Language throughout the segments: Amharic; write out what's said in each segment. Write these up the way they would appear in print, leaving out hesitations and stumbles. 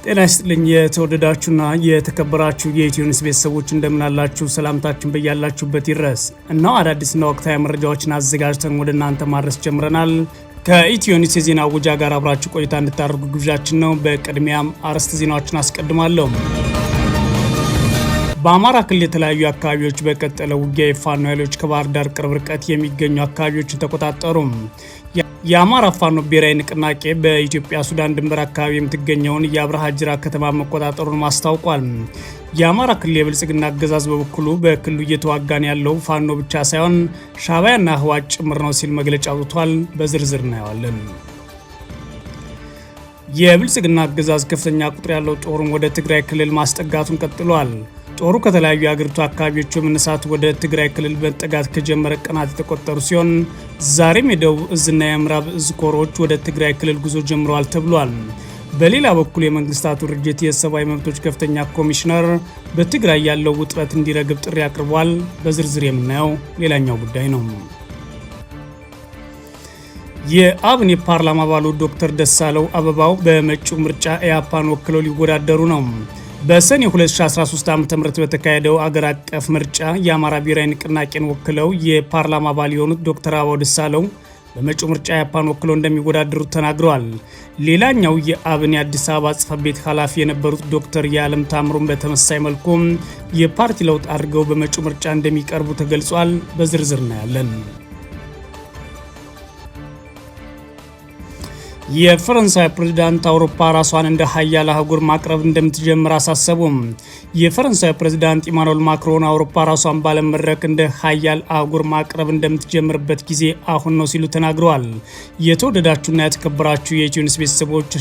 ጤና ይስጥልኝ የተወደዳችሁና የተከበራችሁ የኢትዮ ኒውስ ቤተሰቦች እንደምን አላችሁ? ሰላምታችን በያላችሁበት ይድረስ። እነሆ አዳዲስና ወቅታዊ መረጃዎችን አዘጋጅተን ወደ እናንተ ማድረስ ጀምረናል። ከኢትዮ ኒውስ የዜና ውጃ ጋር አብራችሁ ቆይታ እንድታደርጉ ግብዣችን ነው። በቅድሚያም አርዕስተ ዜናዎችን አስቀድማለሁ። በአማራ ክልል የተለያዩ አካባቢዎች በቀጠለው ውጊያ የፋኖ ኃይሎች ከባህር ዳር ቅርብ ርቀት የሚገኙ አካባቢዎችን ተቆጣጠሩ። የአማራ ፋኖ ብሔራዊ ንቅናቄ በኢትዮጵያ ሱዳን ድንበር አካባቢ የምትገኘውን የአብርሃ ጅራ ከተማ መቆጣጠሩን አስታውቋል። የአማራ ክልል የብልጽግና አገዛዝ በበኩሉ በክልሉ እየተዋጋን ያለው ፋኖ ብቻ ሳይሆን ሻዕቢያና ህወሓት ጭምር ነው ሲል መግለጫ አውጥቷል። በዝርዝር እናየዋለን። የብልጽግና አገዛዝ ከፍተኛ ቁጥር ያለው ጦሩን ወደ ትግራይ ክልል ማስጠጋቱን ቀጥሏል። ጦሩ ከተለያዩ የአገሪቱ አካባቢዎች በመነሳት ወደ ትግራይ ክልል መጠጋት ከጀመረ ቀናት የተቆጠሩ ሲሆን ዛሬም የደቡብ እዝና የምዕራብ እዝ ኮሮች ወደ ትግራይ ክልል ጉዞ ጀምረዋል ተብሏል። በሌላ በኩል የመንግስታቱ ድርጅት የሰብአዊ መብቶች ከፍተኛ ኮሚሽነር በትግራይ ያለው ውጥረት እንዲረግብ ጥሪ አቅርቧል። በዝርዝር የምናየው ሌላኛው ጉዳይ ነው። የአብን የፓርላማ አባሉ ዶክተር ደሳለው አበባው በመጪው ምርጫ ኢያፓን ወክለው ሊወዳደሩ ነው። በሰኔ 2013 ዓ.ም በተካሄደው አገር አቀፍ ምርጫ የአማራ ብሔራዊ ንቅናቄን ወክለው የፓርላማ አባል የሆኑት ዶክተር አበባው ደሳለው በመጪው ምርጫ ኢያፓን ወክለው እንደሚወዳደሩ ተናግረዋል። ሌላኛው የአብን የአዲስ አበባ ጽሕፈት ቤት ኃላፊ የነበሩት ዶክተር የዓለም ታምሩን በተመሳሳይ መልኩ የፓርቲ ለውጥ አድርገው በመጪው ምርጫ እንደሚቀርቡ ተገልጿል። በዝርዝር እናያለን። የፈረንሳይ ፕሬዝዳንት አውሮፓ ራሷን እንደ ሀያል አህጉር ማቅረብ እንደምትጀምር አሳሰቡም። የፈረንሳይ ፕሬዝዳንት ኢማኑኤል ማክሮን አውሮፓ ራሷን ባለም መድረክ እንደ ሀያል አህጉር ማቅረብ እንደምትጀምርበት ጊዜ አሁን ነው ሲሉ ተናግረዋል። የተወደዳችሁና የተከበራችሁ የኢትዮ ኒውስ ቤተሰቦች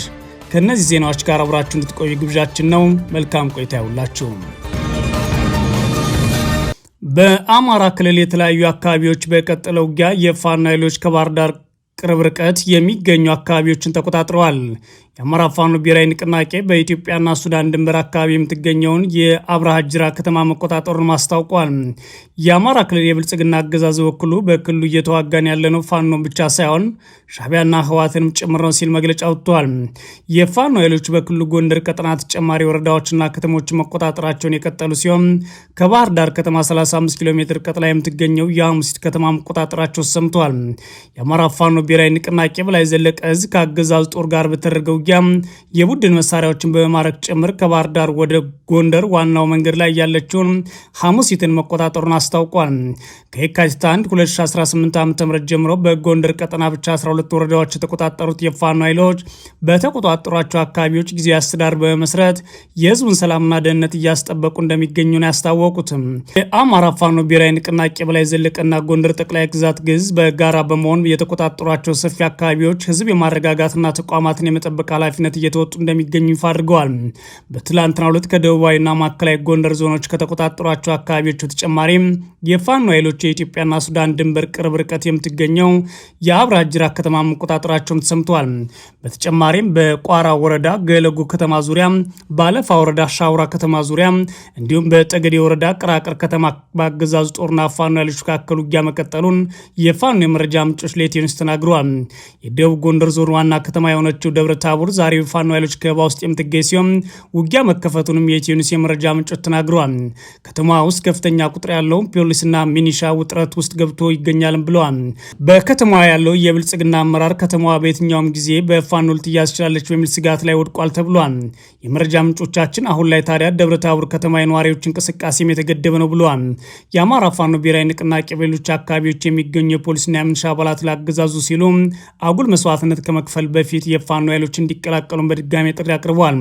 ከእነዚህ ዜናዎች ጋር አብራችሁ እንድትቆዩ ግብዣችን ነው። መልካም ቆይታ ይሁንላችሁ። በአማራ ክልል የተለያዩ አካባቢዎች በቀጠለው ውጊያ የፋኖ ኃይሎች ከባህር ዳር ቅርብ ርቀት የሚገኙ አካባቢዎችን ተቆጣጥረዋል። የአማራ ፋኖ ብሔራዊ ንቅናቄ በኢትዮጵያና ሱዳን ድንበር አካባቢ የምትገኘውን የአብርሃ ጅራ ከተማ መቆጣጠሩን አስታውቋል። የአማራ ክልል የብልጽግና አገዛዝ በኩሉ በክልሉ እየተዋጋን ያለነው ፋኖ ብቻ ሳይሆን ሻዕቢያና ህወሓትንም ጭምር ነው ሲል መግለጫ ወጥቷል። የፋኖ ኃይሎች በክልሉ ጎንደር ቀጠና ተጨማሪ ወረዳዎችና ከተሞችን መቆጣጠራቸውን የቀጠሉ ሲሆን ከባህር ዳር ከተማ 35 ኪሎ ሜትር ርቀት ላይ የምትገኘው የሐሙሲት ከተማ መቆጣጠራቸው ሰምቷል። የአማራ ፋኖ ብሔራዊ ንቅናቄ በላይ ዘለቀ እዝ ከአገዛዝ ጦር ጋር በተደረገው የቡድን መሳሪያዎችን በመማረክ ጭምር ከባህር ዳር ወደ ጎንደር ዋናው መንገድ ላይ ያለችውን ሐሙሲትን መቆጣጠሩን አስታውቋል። ከየካቲት 1 2018 ዓ.ም ጀምሮ በጎንደር ቀጠና ብቻ 12 ወረዳዎች የተቆጣጠሩት የፋኖ ኃይሎች በተቆጣጠሯቸው አካባቢዎች ጊዜያዊ አስተዳደር በመመስረት የህዝቡን ሰላምና ደህንነት እያስጠበቁ እንደሚገኙ ነው ያስታወቁት። የአማራ ፋኖ ብሔራዊ ንቅናቄ በላይ ዘለቀና ጎንደር ጠቅላይ ግዛት ግዝ በጋራ በመሆን የተቆጣጠሯቸው ሰፊ አካባቢዎች ህዝብ የማረጋጋትና ተቋማትን የመጠበቅ ኃላፊነት እየተወጡ እንደሚገኙ ይፋ አድርገዋል። በትላንትናው ዕለት ከደቡባዊና ማዕከላዊ ጎንደር ዞኖች ከተቆጣጠሯቸው አካባቢዎች በተጨማሪ የፋኖ ኃይሎች የኢትዮጵያና ሱዳን ድንበር ቅርብ ርቀት የምትገኘው የአብርሃ ጅራ ከተማ መቆጣጠራቸውን ተሰምተዋል። በተጨማሪም በቋራ ወረዳ ገለጎ ከተማ ዙሪያ፣ ባለፋ ወረዳ ሻውራ ከተማ ዙሪያ እንዲሁም በጠገዴ ወረዳ ቅራቅር ከተማ በአገዛዙ ጦርና ፋኖ ኃይሎች መካከል ውጊያ መቀጠሉን የፋኖ የመረጃ ምንጮች ለኢትዮ ኒውስ ተናግረዋል። የደቡብ ጎንደር ዞን ዋና ከተማ የሆነችው ደብረ ታቦር ዛሬ ፋኖ ኃይሎች ከበባ ውስጥ የምትገኝ ሲሆን ውጊያ መከፈቱንም የኢትዮ ኒውስ የመረጃ ምንጮች ተናግረዋል። ከተማ ውስጥ ከፍተኛ ቁጥር ያለው ፖሊስና ሚኒሻ ውጥረት ውስጥ ገብቶ ይገኛል ብለዋል። በከተማዋ ያለው የብልጽግና አመራር ከተማዋ በየትኛውም ጊዜ በፋኖ ልትያዝ ትችላለች በሚል ስጋት ላይ ወድቋል ተብሏል። የመረጃ ምንጮቻችን አሁን ላይ ታዲያ ደብረ ታቦር ከተማ የነዋሪዎች እንቅስቃሴም የተገደበ ነው ብለዋል። የአማራ ፋኖ ብሔራዊ ንቅናቄ በሌሎች አካባቢዎች የሚገኙ የፖሊስና የሚኒሻ አባላት ላገዛዙ ሲሉ አጉል መስዋዕትነት ከመክፈል በፊት የፋኖ ኃይሎች እንዲቀላቀሉ በድጋሚ ጥሪ አቅርበዋል።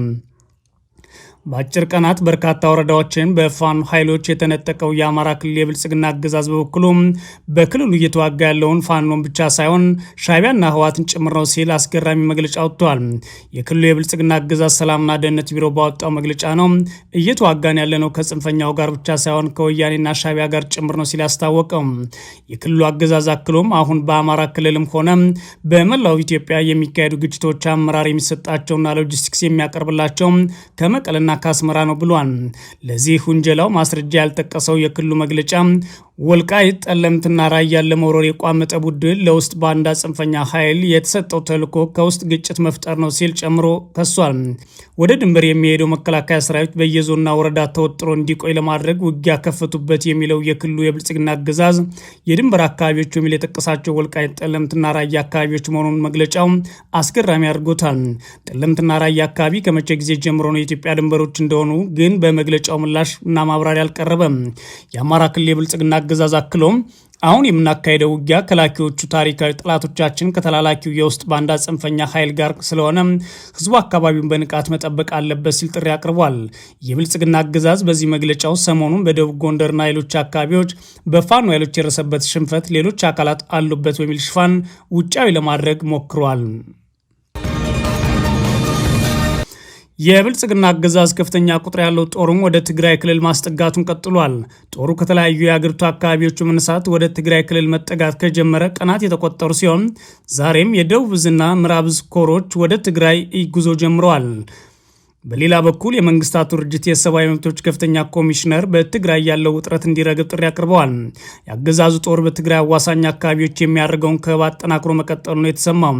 በአጭር ቀናት በርካታ ወረዳዎችን በፋኖ ኃይሎች የተነጠቀው የአማራ ክልል የብልጽግና አገዛዝ በበኩሉ በክልሉ እየተዋጋ ያለውን ፋኖን ብቻ ሳይሆን ሻዕቢያና ህወሓትን ጭምር ነው ሲል አስገራሚ መግለጫ ወጥቷል። የክልሉ የብልጽግና አገዛዝ ሰላምና ደህንነት ቢሮ ባወጣው መግለጫ ነው እየተዋጋን ያለነው ከጽንፈኛው ጋር ብቻ ሳይሆን ከወያኔና ሻዕቢያ ጋር ጭምር ነው ሲል ያስታወቀው። የክልሉ አገዛዝ አክሎም አሁን በአማራ ክልልም ሆነ በመላው ኢትዮጵያ የሚካሄዱ ግጭቶች አመራር የሚሰጣቸውና ሎጂስቲክስ የሚያቀርብላቸው ከመቀለና ከትግራይና ከአስመራ ነው ብሏል። ለዚህ ውንጀላው ማስረጃ ያልጠቀሰው የክልሉ መግለጫ ወልቃይት ጠለምትና ራያን ለመውረር የቋመጠ ቡድን ለውስጥ ባንዳ ጽንፈኛ ኃይል የተሰጠው ተልዕኮ ከውስጥ ግጭት መፍጠር ነው ሲል ጨምሮ ከሷል። ወደ ድንበር የሚሄደው መከላከያ ሰራዊት በየዞንና ወረዳ ተወጥሮ እንዲቆይ ለማድረግ ውጊያ ከፈቱበት የሚለው የክልሉ የብልጽግና አገዛዝ የድንበር አካባቢዎች የሚል የጠቀሳቸው ወልቃይት ጠለምትና ራያ አካባቢዎች መሆኑን መግለጫው አስገራሚ አድርጎታል። ጠለምትና ራያ አካባቢ ከመቼ ጊዜ ጀምሮ ነው የኢትዮጵያ ድንበሮች እንደሆኑ ግን በመግለጫው ምላሽ እና ማብራሪያ አልቀረበም። የአማራ ክልል የብልጽግና አገዛዝ አክሎም አሁን የምናካሄደው ውጊያ ከላኪዎቹ ታሪካዊ ጠላቶቻችን ከተላላኪው የውስጥ ባንዳ ጽንፈኛ ኃይል ጋር ስለሆነ ህዝቡ አካባቢውን በንቃት መጠበቅ አለበት ሲል ጥሪ አቅርቧል። የብልጽግና አገዛዝ በዚህ መግለጫው ሰሞኑን በደቡብ ጎንደርና ሌሎች አካባቢዎች በፋኖ ኃይሎች የደረሰበት ሽንፈት ሌሎች አካላት አሉበት በሚል ሽፋን ውጫዊ ለማድረግ ሞክሯል። የብልጽግና አገዛዝ ከፍተኛ ቁጥር ያለው ጦሩም ወደ ትግራይ ክልል ማስጠጋቱን ቀጥሏል። ጦሩ ከተለያዩ የአገሪቱ አካባቢዎች በመነሳት ወደ ትግራይ ክልል መጠጋት ከጀመረ ቀናት የተቆጠሩ ሲሆን ዛሬም የደቡብ ዕዝና ምዕራብ ዕዝ ኮሮች ወደ ትግራይ ጉዞ ጀምረዋል። በሌላ በኩል የመንግስታቱ ድርጅት የሰብአዊ መብቶች ከፍተኛ ኮሚሽነር በትግራይ ያለው ውጥረት እንዲረግብ ጥሪ አቅርበዋል። የአገዛዙ ጦር በትግራይ አዋሳኝ አካባቢዎች የሚያደርገውን ከበባ አጠናክሮ መቀጠሉ ነው የተሰማው።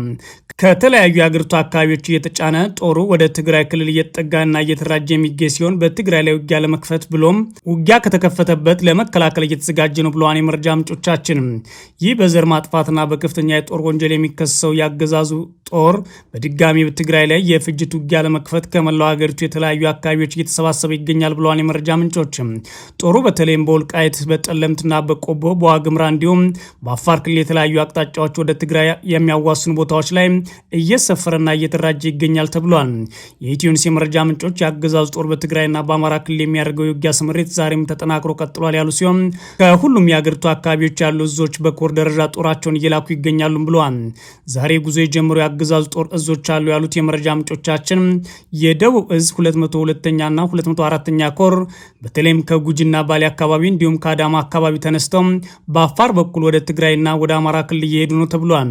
ከተለያዩ የአገሪቱ አካባቢዎች እየተጫነ ጦሩ ወደ ትግራይ ክልል እየተጠጋና እየተራጀ የሚገኝ ሲሆን በትግራይ ላይ ውጊያ ለመክፈት ብሎም ውጊያ ከተከፈተበት ለመከላከል እየተዘጋጀ ነው ብለዋል የመረጃ ምንጮቻችን። ይህ በዘር ማጥፋትና በከፍተኛ የጦር ወንጀል የሚከሰው የአገዛዙ ጦር በድጋሚ በትግራይ ላይ የፍጅት ውጊያ ለመክፈት ከመላው ሀገሪቱ የተለያዩ አካባቢዎች እየተሰባሰበ ይገኛል ብለዋል የመረጃ ምንጮች። ጦሩ በተለይም በወልቃይት በጠለምትና በቆቦ በዋግምራ እንዲሁም በአፋር ክልል የተለያዩ አቅጣጫዎች ወደ ትግራይ የሚያዋስኑ ቦታዎች ላይ እየሰፈረና እየተራጀ ይገኛል ተብሏል። የኢትዮኒውስ የመረጃ ምንጮች የአገዛዙ ጦር በትግራይና በአማራ ክልል የሚያደርገው የውጊያ ስምሪት ዛሬም ተጠናክሮ ቀጥሏል ያሉ ሲሆን ከሁሉም የአገሪቱ አካባቢዎች ያሉ እዞች በኮር ደረጃ ጦራቸውን እየላኩ ይገኛሉ ብለዋል። ዛሬ ጉዞ የጀመሩ የአገዛዙ ጦር እዞች አሉ ያሉት የመረጃ ምንጮቻችን የደቡብ ዕዝ 202ኛና 204ኛ ኮር በተለይም ከጉጂና ባሌ አካባቢ እንዲሁም ከአዳማ አካባቢ ተነስተው በአፋር በኩል ወደ ትግራይና ወደ አማራ ክልል እየሄዱ ነው ተብሏል።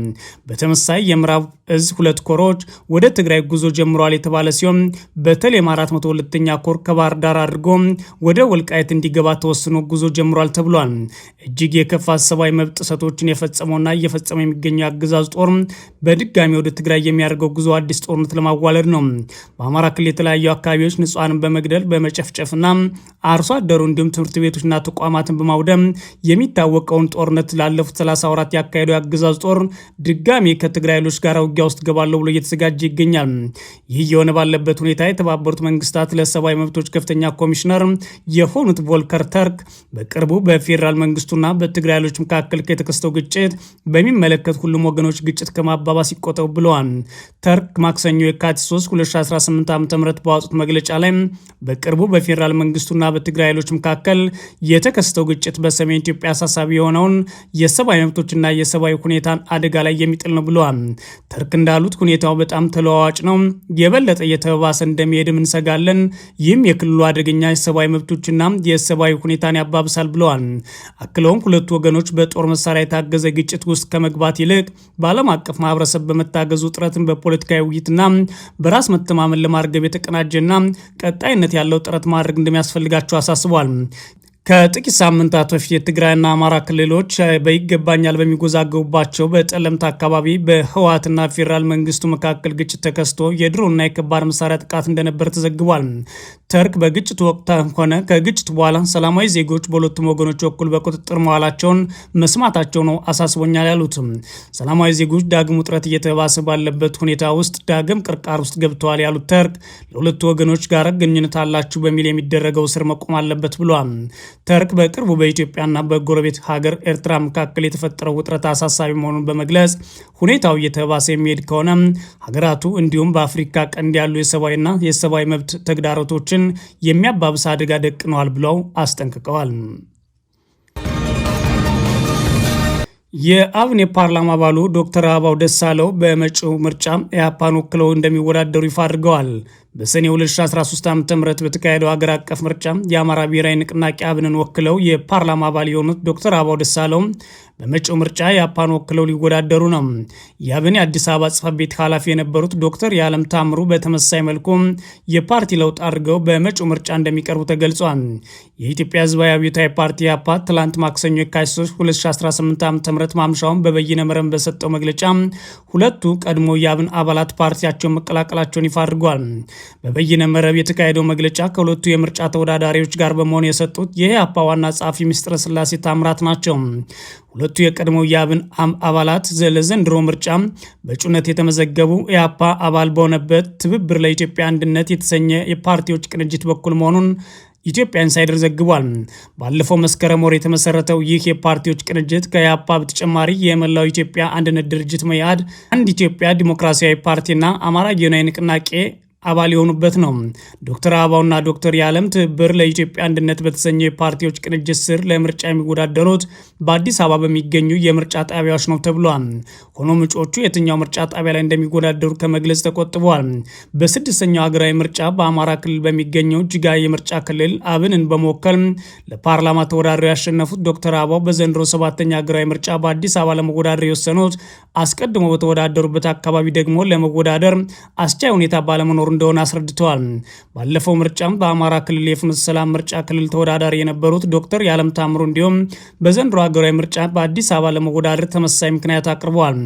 በተመሳይ የምዕራብ ዕዝ 2 ኮሮች ወደ ትግራይ ጉዞ ጀምረዋል የተባለ ሲሆን በተለይም 402ኛ ኮር ከባህር ዳር አድርጎ ወደ ወልቃይት እንዲገባ ተወስኖ ጉዞ ጀምሯል ተብሏል። እጅግ የከፋ ሰብአዊ መብት ጥሰቶችን የፈጸመውና እየፈጸመ የሚገኘው የአገዛዙ ጦር በድጋሚ ወደ ትግራይ የሚያደርገው ጉዞ አዲስ ጦርነት ለማዋለድ ነው። በአማራ ክልል የተለያዩ አካባቢዎች ንጹሃንን በመግደል በመጨፍጨፍና አርሶ አደሩ እንዲሁም ትምህርት ቤቶችና ተቋማትን በማውደም የሚታወቀውን ጦርነት ላለፉት 30 ወራት ያካሄደው የአገዛዙ ጦር ድጋሚ ከትግራይ ኃይሎች ጋር ውጊያ ውስጥ ገባለሁ ብሎ እየተዘጋጀ ይገኛል። ይህ የሆነ ባለበት ሁኔታ የተባበሩት መንግስታት ለሰብአዊ መብቶች ከፍተኛ ኮሚሽነር የሆኑት ቮልከር ተርክ በቅርቡ በፌዴራል መንግስቱና በትግራይ ኃይሎች መካከል የተከሰተው ግጭት በሚመለከት ሁሉም ወገኖች ግጭት ከማባባስ ይቆጠቡ ብለዋል። ተርክ ማክሰኞ የካቲት 3 2018 ዓ.ም በዋጡት መግለጫ ላይ በቅርቡ በፌዴራል መንግስቱና በትግራይ ኃይሎች መካከል የተከሰተው ግጭት በሰሜን ኢትዮጵያ አሳሳቢ የሆነውን የሰብአዊ መብቶችና የሰብአዊ ሁኔታን አደጋ ላይ የሚጥል ነው ብለዋል። ተርክ እንዳሉት ሁኔታው በጣም ተለዋዋጭ ነው፣ የበለጠ እየተባባሰ እንደሚሄድም እንሰጋለን። ይህም የክልሉ አደገኛ የሰብአዊ መብቶችና የሰብአዊ ሁኔታን ያባብሳል ብለዋል። አክለውም ሁለቱ ወገኖች በጦር መሳሪያ የታገዘ ግጭት ውስጥ ከመግባት ይልቅ በዓለም አቀፍ ማህበረሰብ በመታገዙ ጥረትን በፖለቲካዊ ውይይትና በራስ መተማመን ለማርገብ የተቀናጀና ቀጣይነት ያለው ጥረት ማድረግ እንደሚያስፈልጋቸው አሳስቧል። ከጥቂት ሳምንታት በፊት የትግራይና አማራ ክልሎች በይገባኛል በሚጎዛገቡባቸው በጠለምት አካባቢ በህወሓትና ፌዴራል መንግስቱ መካከል ግጭት ተከስቶ የድሮና የከባድ መሳሪያ ጥቃት እንደነበር ተዘግቧል። ተርክ በግጭቱ ወቅት ሆነ ከግጭቱ በኋላ ሰላማዊ ዜጎች በሁለቱም ወገኖች በኩል በቁጥጥር መዋላቸውን መስማታቸው ነው አሳስቦኛል ያሉት ሰላማዊ ዜጎች ዳግም ውጥረት እየተባሰ ባለበት ሁኔታ ውስጥ ዳግም ቅርቃር ውስጥ ገብተዋል ያሉት ተርክ ለሁለቱ ወገኖች ጋር ግንኙነት አላችሁ በሚል የሚደረገው እስር መቆም አለበት ብሏል። ተርክ በቅርቡ በኢትዮጵያና በጎረቤት ሀገር ኤርትራ መካከል የተፈጠረው ውጥረት አሳሳቢ መሆኑን በመግለጽ ሁኔታው እየተባሰ የሚሄድ ከሆነ ሀገራቱ እንዲሁም በአፍሪካ ቀንድ ያሉ የሰብአዊና የሰብአዊ መብት ተግዳሮቶችን የሚያባብስ አደጋ ደቅነዋል ብለው አስጠንቅቀዋል። የአብን የፓርላማ አባሉ ዶክተር አበባው ደሳለው በመጪው ምርጫ ኢህአፓን ወክለው እንደሚወዳደሩ ይፋ አድርገዋል። በሰኔ 2013 ዓ.ም በተካሄደው ሀገር አቀፍ ምርጫ የአማራ ብሔራዊ ንቅናቄ አብንን ወክለው የፓርላማ አባል የሆኑት ዶክተር አበባው ደሳለው በመጪው ምርጫ የአፓን ወክለው ሊወዳደሩ ነው። የአብን የአዲስ አበባ ጽሕፈት ቤት ኃላፊ የነበሩት ዶክተር የዓለም ታምሩ በተመሳሳይ መልኩ የፓርቲ ለውጥ አድርገው በመጪው ምርጫ እንደሚቀርቡ ተገልጿል። የኢትዮጵያ ሕዝባዊ አብዮታዊ ፓርቲ ኢህአፓ ትላንት ማክሰኞ የካቲት 3 2018 ዓ.ም ማምሻውን በበይነ መረብ በሰጠው መግለጫ ሁለቱ ቀድሞ የአብን አባላት ፓርቲያቸውን መቀላቀላቸውን ይፋ አድርጓል። በበይነ መረብ የተካሄደው መግለጫ ከሁለቱ የምርጫ ተወዳዳሪዎች ጋር በመሆን የሰጡት የኢህአፓ ዋና ጸሐፊ ምስጢረ ስላሴ ታምራት ናቸው። ሁለቱ የቀድሞው የአብን አባላት ለዘንድሮ ምርጫ በእጩነት የተመዘገቡ ኢህአፓ አባል በሆነበት ትብብር ለኢትዮጵያ አንድነት የተሰኘ የፓርቲዎች ቅንጅት በኩል መሆኑን ኢትዮጵያ ኢንሳይደር ዘግቧል። ባለፈው መስከረም ወር የተመሰረተው ይህ የፓርቲዎች ቅንጅት ከኢህአፓ በተጨማሪ የመላው ኢትዮጵያ አንድነት ድርጅት መኢአድ፣ አንድ ኢትዮጵያ ዲሞክራሲያዊ ፓርቲና አማራ ጊዮናዊ ንቅናቄ አባል የሆኑበት ነው። ዶክተር አበባውና ዶክተር የዓለም ትብብር ለኢትዮጵያ አንድነት በተሰኘው የፓርቲዎች ቅንጅት ስር ለምርጫ የሚወዳደሩት በአዲስ አበባ በሚገኙ የምርጫ ጣቢያዎች ነው ተብሏል። ሆኖም እጩዎቹ የትኛው ምርጫ ጣቢያ ላይ እንደሚወዳደሩ ከመግለጽ ተቆጥበዋል። በስድስተኛው ሀገራዊ ምርጫ በአማራ ክልል በሚገኘው ጅጋ የምርጫ ክልል አብንን በመወከል ለፓርላማ ተወዳድረው ያሸነፉት ዶክተር አበባው በዘንድሮ ሰባተኛ ሀገራዊ ምርጫ በአዲስ አበባ ለመወዳደር የወሰኑት አስቀድሞ በተወዳደሩበት አካባቢ ደግሞ ለመወዳደር አስቻይ ሁኔታ ባለመኖሩ እንደሆነ አስረድተዋል። ባለፈው ምርጫም በአማራ ክልል የፍኖተ ሰላም ምርጫ ክልል ተወዳዳሪ የነበሩት ዶክተር የዓለም ታምሩ እንዲሁም በዘንድሮ ሀገራዊ ምርጫ በአዲስ አበባ ለመወዳደር ተመሳሳይ ምክንያት አቅርበዋል።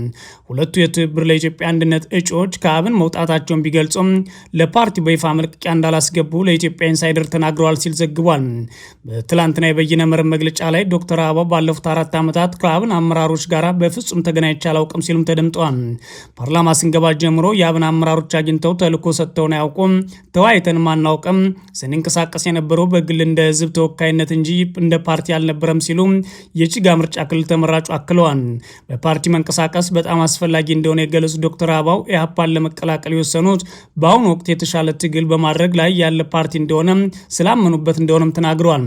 ሁለቱ የትብብር ለኢትዮጵያ አንድነት እጩዎች ከአብን መውጣታቸውን ቢገልጹም ለፓርቲው በይፋ መልቀቂያ እንዳላስገቡ ለኢትዮጵያ ኢንሳይደር ተናግረዋል ሲል ዘግቧል። በትላንትና የበይነ መረብ መግለጫ ላይ ዶክተር አበባው ባለፉት 4 ዓመታት ከአብን አመራሮች ጋር በፍጹም ተገናኝቼ አላውቅም ሲሉም ተደምጠዋል። ፓርላማ ስንገባ ጀምሮ የአብን አመራሮች አግኝተው ተልዕኮ ሰጥተውን አያውቁም፣ ተወያይተንም አናውቅም። ስንንቀሳቀስ የነበረው በግል እንደ ህዝብ ተወካይነት እንጂ እንደ ፓርቲ አልነበረም ሲሉ የጅጋ ምርጫ ክልል ተመራጩ አክለዋል። በፓርቲ መንቀሳቀስ በጣም አስፈላጊ እንደሆነ የገለጹ ዶክተር አበባው ኢህአፓን ለመቀላቀል የወሰኑት በአሁኑ ወቅት የተሻለ ትግል በማድረግ ላይ ያለ ፓርቲ እንደሆነ ስላመኑበት እንደሆነም ተናግረዋል።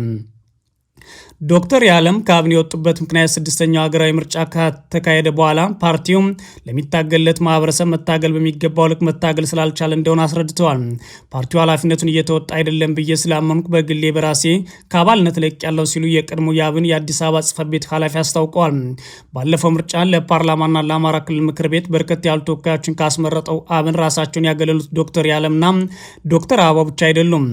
ዶክተር የዓለም ከአብን የወጡበት ምክንያት ስድስተኛው ሀገራዊ ምርጫ ከተካሄደ በኋላ ፓርቲው ለሚታገልለት ማህበረሰብ መታገል በሚገባው ልክ መታገል ስላልቻለ እንደሆነ አስረድተዋል። ፓርቲው ኃላፊነቱን እየተወጣ አይደለም ብዬ ስላመንኩ በግሌ በራሴ ከአባልነት ለቅ ያለው ሲሉ የቀድሞ የአብን የአዲስ አበባ ጽሕፈት ቤት ኃላፊ አስታውቀዋል። ባለፈው ምርጫ ለፓርላማና ለአማራ ክልል ምክር ቤት በርከት ያሉ ተወካዮችን ካስመረጠው አብን ራሳቸውን ያገለሉት ዶክተር የዓለምና ዶክተር አበባው ብቻ አይደሉም።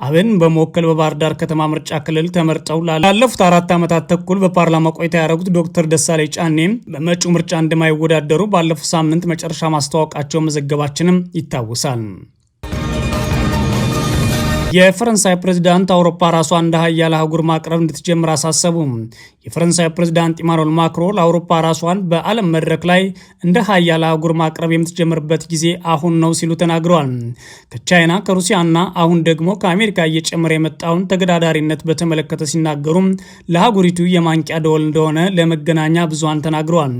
አብን በመወከል በባህር ዳር ከተማ ምርጫ ክልል ተመርጠው ላለፉት 4 ዓመታት ተኩል በፓርላማ ቆይታ ያደረጉት ዶክተር ደሳለኝ ጫኔ በመጪው ምርጫ እንደማይወዳደሩ ባለፈው ሳምንት መጨረሻ ማስታወቃቸው መዘገባችንም ይታወሳል። የፈረንሳይ ፕሬዝዳንት አውሮፓ ራሷን እንደ ሀያል አህጉር ማቅረብ እንድትጀምር አሳሰቡ። የፈረንሳይ ፕሬዝዳንት ኢማኑኤል ማክሮን ለአውሮፓ ራሷን በዓለም መድረክ ላይ እንደ ሀያል አህጉር ማቅረብ የምትጀምርበት ጊዜ አሁን ነው ሲሉ ተናግረዋል። ከቻይና ከሩሲያና አሁን ደግሞ ከአሜሪካ እየጨመረ የመጣውን ተገዳዳሪነት በተመለከተ ሲናገሩ ለአህጉሪቱ የማንቂያ ደወል እንደሆነ ለመገናኛ ብዙሃን ተናግረዋል።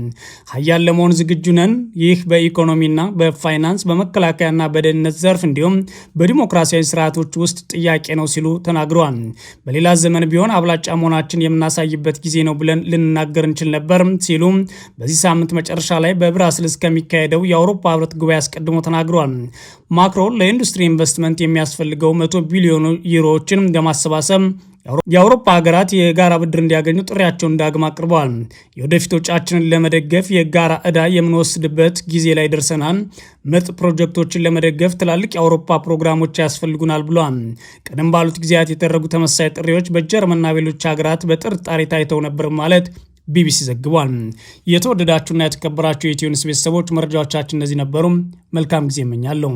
ሀያል ለመሆን ዝግጁ ነን። ይህ በኢኮኖሚና በፋይናንስ በመከላከያና በደህንነት ዘርፍ እንዲሁም በዲሞክራሲያዊ ስርዓቶች ውስጥ ጥያቄ ነው ሲሉ ተናግረዋል። በሌላ ዘመን ቢሆን አብላጫ መሆናችን የምናሳይበት ጊዜ ነው ብለን ልንናገር እንችል ነበር ሲሉ በዚህ ሳምንት መጨረሻ ላይ በብራስልስ ከሚካሄደው የአውሮፓ ህብረት ጉባኤ አስቀድሞ ተናግረዋል። ማክሮን ለኢንዱስትሪ ኢንቨስትመንት የሚያስፈልገው 100 ቢሊዮን ዩሮዎችን ለማሰባሰብ የአውሮፓ ሀገራት የጋራ ብድር እንዲያገኙ ጥሪያቸውን ዳግም አቅርበዋል። የወደፊት ወጪያችንን ለመደገፍ የጋራ ዕዳ የምንወስድበት ጊዜ ላይ ደርሰናል። ምርጥ ፕሮጀክቶችን ለመደገፍ ትላልቅ የአውሮፓ ፕሮግራሞች ያስፈልጉናል ብለዋል። ቀደም ባሉት ጊዜያት የተደረጉ ተመሳሳይ ጥሪዎች በጀርመንና በሌሎች ሀገራት በጥርጣሬ ታይተው ነበር ማለት ቢቢሲ ዘግቧል። የተወደዳችሁና የተከበራችሁ የኢትዮ ኒውስ ቤተሰቦች መረጃዎቻችን እነዚህ ነበሩ። መልካም ጊዜ እመኛለሁ።